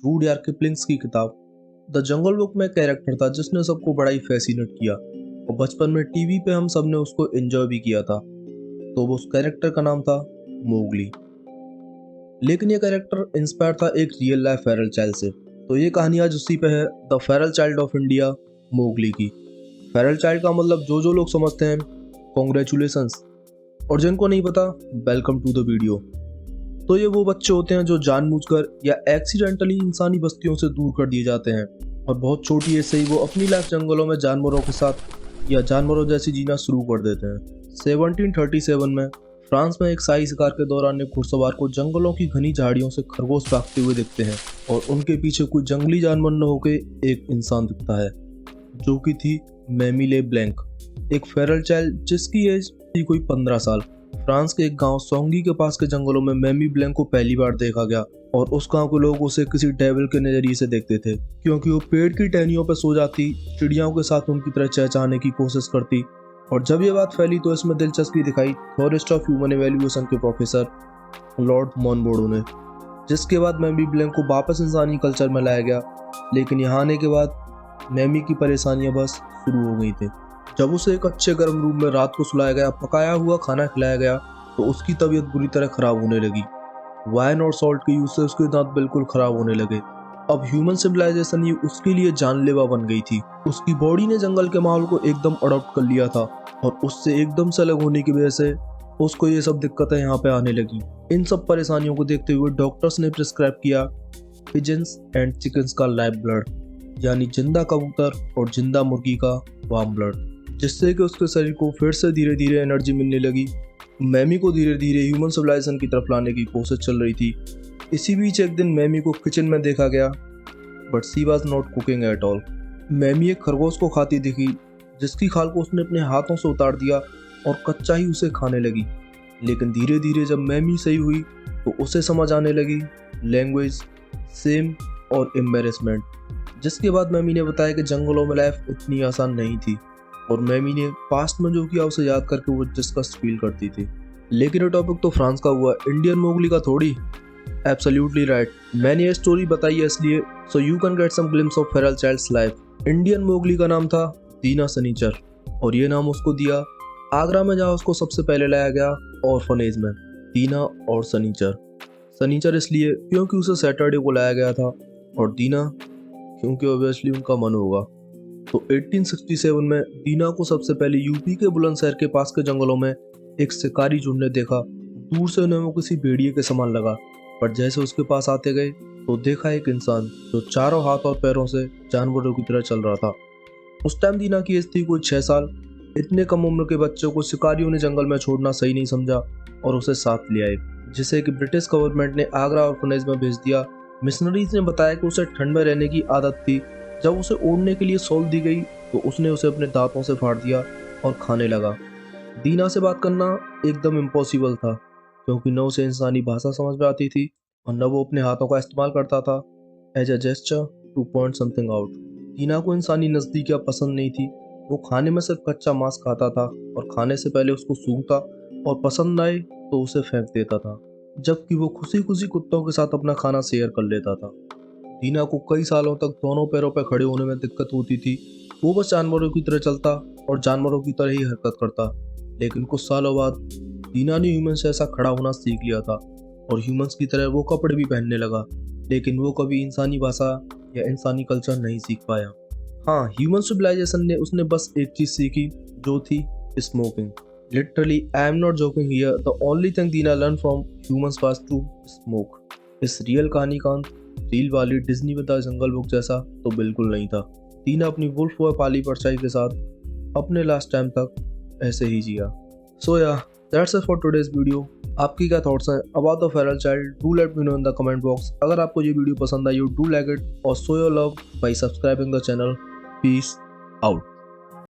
Rudyard किपलिंग्स की किताब the Jungle book में कैरेक्टर था जिसने सबको बड़ा ही फैसिनेट किया और बचपन में टीवी पे हम सब ने उसको एंजॉय भी किया था। तो वो उस कैरेक्टर का नाम था मोगली। लेकिन ये कैरेक्टर इंस्पायर था एक रियल लाइफ फेरल चाइल्ड से। तो ये कहानी आज उसी पे है, the Feral child of India, Mowgli की। फेरल चाइल्ड का मतलब जो लोग समझते हैं कॉन्ग्रेचुलेशंस, और जिनको नहीं पता वेलकम टू द वीडियो। तो ये वो बच्चे होते हैं जो जानबूझकर या एक्सीडेंटली इंसानी बस्तियों से दूर कर दिए जाते हैं और बहुत छोटी एज से ही वो अपनी लाइफ जंगलों में जानवरों के साथ या जानवरों जैसी जीना शुरू कर देते हैं। 1737 में फ्रांस में एक शाही शिकार के दौरान एक घुड़सवार को जंगलों की घनी झाड़ियों से खरगोश भागते हुए दिखते हैं और उनके पीछे कोई जंगली जानवर न होकर एक इंसान दिखता है जो कि थी मैमी ले ब्लैंक, एक फेरल चाइल्ड जिसकी एज थी कोई 15 साल। फ्रांस के एक गांव सोंगी के पास के जंगलों में मैमी ब्लैंक को पहली बार देखा गया और उस गांव के लोग उसे किसी डेविल के नजरिए से देखते थे क्योंकि वो पेड़ की टहनियों पर सो जाती, चिड़ियाओं के साथ उनकी तरह चहचहाने की कोशिश करती। और जब ये बात फैली तो इसमें दिलचस्पी दिखाई थ्योरिस्ट ऑफ ह्यूमन इवैल्यूएशन के प्रोफेसर लॉर्ड मॉनबोर्डो ने, जिसके बाद मैमी ब्लैंक को वापस इंसानी कल्चर में लाया गया। लेकिन यहाँ आने के बाद मैमी की परेशानियां बस शुरू हो गई थी। जब उसे एक अच्छे गर्म रूम में रात को सुलाया गया, पकाया हुआ खाना खिलाया गया, तो उसकी तबीयत बुरी तरह खराब होने लगी। वाइन और सॉल्ट के यूज से उसके दांत बिल्कुल खराब होने लगे। अब ह्यूमन सिविलाइजेशन ही उसके लिए जानलेवा बन गई थी। उसकी बॉडी ने जंगल के माहौल को एकदम अडॉप्ट कर लिया था और उससे एकदम से अलग होने की वजह से उसको ये सब दिक्कतें यहाँ पे आने लगी। इन सब परेशानियों को देखते हुए डॉक्टर्स ने प्रिस्क्राइब किया पिजन्स एंड चिकन्स का लाइव ब्लड, यानी जिंदा कबूतर और जिंदा मुर्गी का वार्म ब्लड, जिससे कि उसके शरीर को फिर से धीरे धीरे एनर्जी मिलने लगी। मैमी को धीरे धीरे ह्यूमन सिविलाइजेशन की तरफ लाने की कोशिश चल रही थी। इसी बीच एक दिन मैमी को किचन में देखा गया, but she was not cooking at all. मैमी एक खरगोश को खाती दिखी जिसकी खाल को उसने अपने हाथों से उतार दिया और कच्चा ही उसे खाने लगी। लेकिन धीरे धीरे जब मैमी सही हुई तो उसे समझ आने लगी लैंग्वेज, सेम और एम्बेरसमेंट। जिसके बाद मैमी ने बताया कि जंगलों में लाइफ उतनी आसान नहीं थी और मैमी ने पास्ट में जो किया उसे याद करके वो डिस्कस फील करती थी। लेकिन ये टॉपिक तो फ्रांस का हुआ, इंडियन मोगली का थोड़ी। एब्सोल्युटली राइट, मैंने ये स्टोरी बताई है इसलिए so you can get some glimpse of feral child's life. Indian Mowgli का नाम था दीना सनीचर और ये नाम उसको दिया आगरा में जहाँ उसको सबसे पहले लाया गया ऑर्फनेज में। दीना और सनीचर, सनीचर इसलिए क्योंकि उसे सैटरडे को लाया गया था और दीना क्योंकि ऑब्वियसली उनका मन होगा। तो 1867 में दीना को सबसे पहले यूपी के बुलंदशहर के पास के जंगलों में एक शिकारी झुंड ने देखा। दूर से उन्हें वो किसी भेड़िए के समान लगा, पर जैसे उसके पास आते गए तो देखा एक इंसान जो चारों हाथ और पैरों से जानवरों की तरह चल रहा था। उस टाइम दीना की एज थी कोई 6 साल। इतने कम उम्र के बच्चों को शिकारियों ने जंगल में छोड़ना सही नहीं समझा और उसे साथ ले आए, जिसे कि ब्रिटिश गवर्नमेंट ने आगरा ऑर्फनेज में भेज दिया। मिशनरीज ने बताया कि उसे ठंड में रहने की आदत थी। जब उसे ओढ़ने के लिए शॉल दी गई तो उसने उसे अपने दांतों से फाड़ दिया और खाने लगा। दीना से बात करना एकदम इम्पॉसिबल था क्योंकि न उसे इंसानी भाषा समझ में आती थी और न वो अपने हाथों का इस्तेमाल करता था as a gesture to point something out. दीना को इंसानी नज़दीकियाँ पसंद नहीं थी। वो खाने में सिर्फ कच्चा मांस खाता था और खाने से पहले उसको सूंघता और पसंद आए तो उसे फेंक देता था, जबकि वो खुशी खुशी कुत्तों के साथ अपना खाना शेयर कर लेता था। दीना को कई सालों तक दोनों पैरों पर खड़े होने में दिक्कत होती थी। वो बस जानवरों की तरह चलता और जानवरों की तरह ही हरकत करता। लेकिन कुछ सालों बाद दीना ने ह्यूमन से ऐसा खड़ा होना सीख लिया था और ह्यूमंस की तरह वो कपड़े भी पहनने लगा। लेकिन वो कभी इंसानी भाषा या इंसानी कल्चर नहीं सीख पाया। हाँ, ह्यूमन सिविलाइजेशन ने उसने बस एक चीज़ सीखी जो थी smoking. Literally I am not joking here, the only thing Dina learn from humans was to smoke. इस रियल कहानी का रील वाली Disney with the Jungle Book जैसा तो बिल्कुल नहीं था। दीना अपनी वुल्फ व पाली परछाई के साथ अपने लास्ट टाइम तक ऐसे ही जिया। सो या that's it for today's video. आपकी क्या थॉट्स हैं about the Feral child? Do let me know in the comment box. अगर आपको ये वीडियो पसंद आई, यू डू लाइक इट और show your love bye subscribing the channel. Peace out.